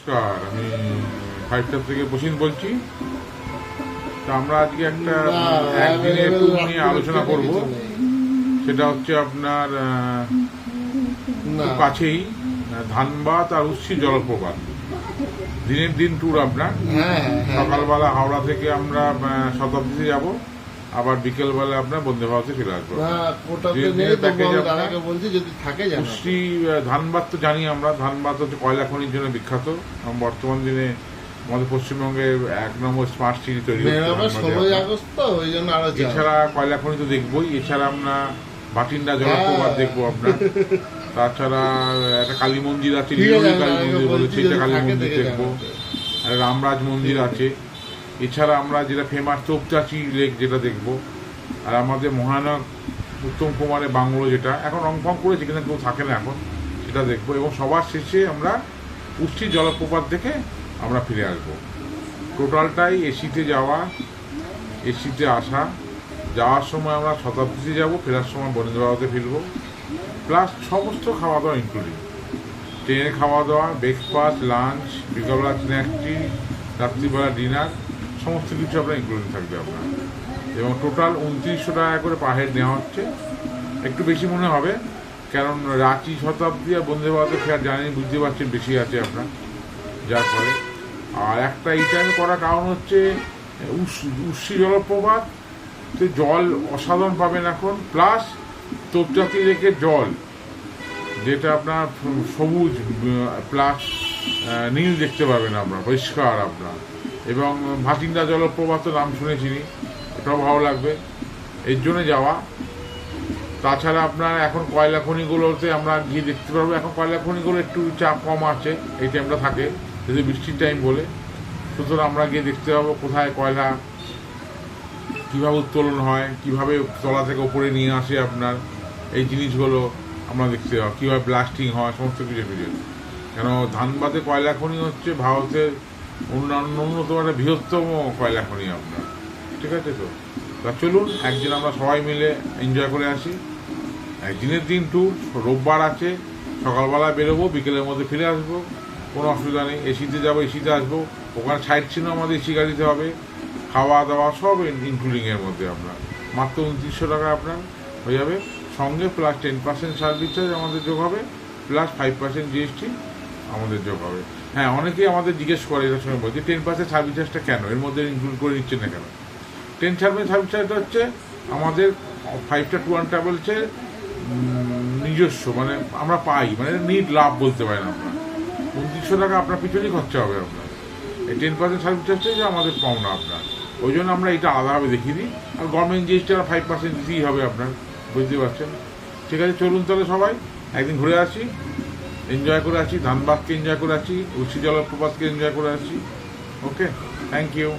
নমস্কার, আমি 5 স্টার থেকে বসিন বলছি। তা আমরা আজকে একটা একদিনের ট্যুর নিয়ে আলোচনা করব। সেটা হচ্ছে আপনার কাছেই ধানবাদ আর উচ্ছি জলপ্রপাত। দিনের দিন ট্যুর আপনার। সকালবেলা হাওড়া থেকে আমরা শতাব্দীতে যাব, আবার বিকেলবেলা আপনার বন্দে ভারতে ফিরে আসবো। উচ্ছি ধানবাদ তো জানি আমরা, ধানবাদ হচ্ছে কয়লা খনির জন্য বিখ্যাত। বর্তমান দিনে আমাদের পশ্চিমবঙ্গে 1 নম্বর স্মার্ট সিটি তৈরি হচ্ছে। এছাড়া কয়লা খনি তো দেখবোই, এছাড়া আমরা ভাটিন্ডা জলপ্রপাত দেখবো আপনার। তাছাড়া একটা কালী মন্দির আছে, কালী মন্দির বলেছে, এটা কালী মন্দির দেখবো। আর রামরাজ মন্দির আছে। এছাড়া আমরা যেটা ফেমাস তোপচাচি লেক, যেটা দেখবো। আর আমাদের মহানায়ক উত্তম কুমারের বাংলো, যেটা এখন রংফং করেছে কিন্তু কেউ থাকে না এখন, সেটা দেখবো। এবং সবার শেষে আমরা উচ্ছি জলপ্রপাত দেখে আমরা ফিরে আসবো। টোটালটাই এসিতে যাওয়া, এসিতে আসা। যাওয়ার সময় আমরা শতাব্দীতে যাব, ফেরার সময় বন্দে ভারতে ফিরবো। প্লাস সমস্ত খাওয়া দাওয়া ইনক্লুডিং, ট্রেনে খাওয়া দাওয়া, ব্রেকফাস্ট, লাঞ্চ, বিকালবেলা স্ন্যাক্স, টি, রাত্রিবেলা ডিনার, সমস্ত কিছু আপনার ইনক্লুডিং থাকবে আপনার। এবং টোটাল 2900 টাকা করে পার হেড নেওয়া হচ্ছে। একটু বেশি মনে হবে, কারণ রাঁচি, শতাব্দী আর বন্দে ভারতে ফেয়ার জানি, বুঝতে পারছেন বেশি আছে আপনার, যার ফলে। আর একটা এই টাইমে করার কারণ হচ্ছে উচ্ছি জলপ্রপাত জল অসাধারণ পাবেন এখন। প্লাস তোপচাচি লেকের জল, যেটা আপনার সবুজ প্লাস নীল দেখতে পাবেন আপনার, পরিষ্কার আপনার। এবং ভাটিন্ডা জলপ্রপাত নাম শুনেছি, এটাও ভালো লাগবে, এর জন্য যাওয়া। তাছাড়া আপনার এখন কয়লা খনিগুলোতে আমরা গিয়ে দেখতে পারবো। এখন কয়লা খনিগুলো একটু চাপ কম আছে, এই টাইমটা থাকে যদি বৃষ্টির টাইম বলে। সুতরাং আমরা গিয়ে দেখতে পাবো কোথায় কয়লা কীভাবে উত্তোলন হয়, কীভাবে তলা থেকে ওপরে নিয়ে আসে আপনার, এই জিনিসগুলো আমরা দেখতে পাবো। কীভাবে ব্লাস্টিং হয়, সমস্ত কিছু কিছু। কেন ধানবাদে কয়লা খনি হচ্ছে ভারতের অন্যতম একটা বৃহত্তম কয়লা খনি আপনার, ঠিক আছে তো। তা চলুন একদিন আমরা সবাই মিলে এনজয় করে আসি। একদিনের দিন ট্যুর, রোববার আছে, সকালবেলা বেরোবো, বিকেলের মধ্যে ফিরে আসবো, কোনো অসুবিধা নেই। এসিতে যাবো, এসিতে আসবো। ওখানে সাইড সিনও আমাদের এসি গাড়িতে হবে, খাওয়া দাওয়া সব ইনক্লুডিংয়ের মধ্যে আপনার মাত্র 2900 টাকা আপনার হয়ে যাবে। সঙ্গে প্লাস 10% সার্ভিস চার্জ আমাদের যোগ হবে, প্লাস 5% জিএসটি আমাদের যোগ হবে। হ্যাঁ, অনেকেই আমাদের জিজ্ঞেস করে এটার সঙ্গে বলছে 10% সার্ভিস চার্জটা কেন এর মধ্যে ইনক্লুড করে নিচ্ছে না কেন। 10% সার্ভিস চার্জটা হচ্ছে আমাদের 5 স্টার ট্যুর অ্যান্ড ট্রাভেলসের নিজস্ব, মানে আমরা পাই, মানে নিট লাভ বলতে পারেন আপনার। 2900 টাকা আপনার পিছনেই খরচা হবে আপনার। এই 10% সার্ভিস চার্জটাই যে আমাদের পাওনা আপনার, ওই জন্য আমরা এটা আলাদাভাবে দেখিয়ে দিই। আর গভর্নমেন্ট জিএসটি 5% দিতেই হবে আপনার, বুঝতে পারছেন। ঠিক আছে, চলুন তাহলে সবাই একদিন ঘুরে আসি, এনজয় করে আসি, ধানবাদকে এনজয় করে আসি, উচ্ছি জলপ্রপাতকে এনজয় করে আসি। ওকে, থ্যাংক ইউ।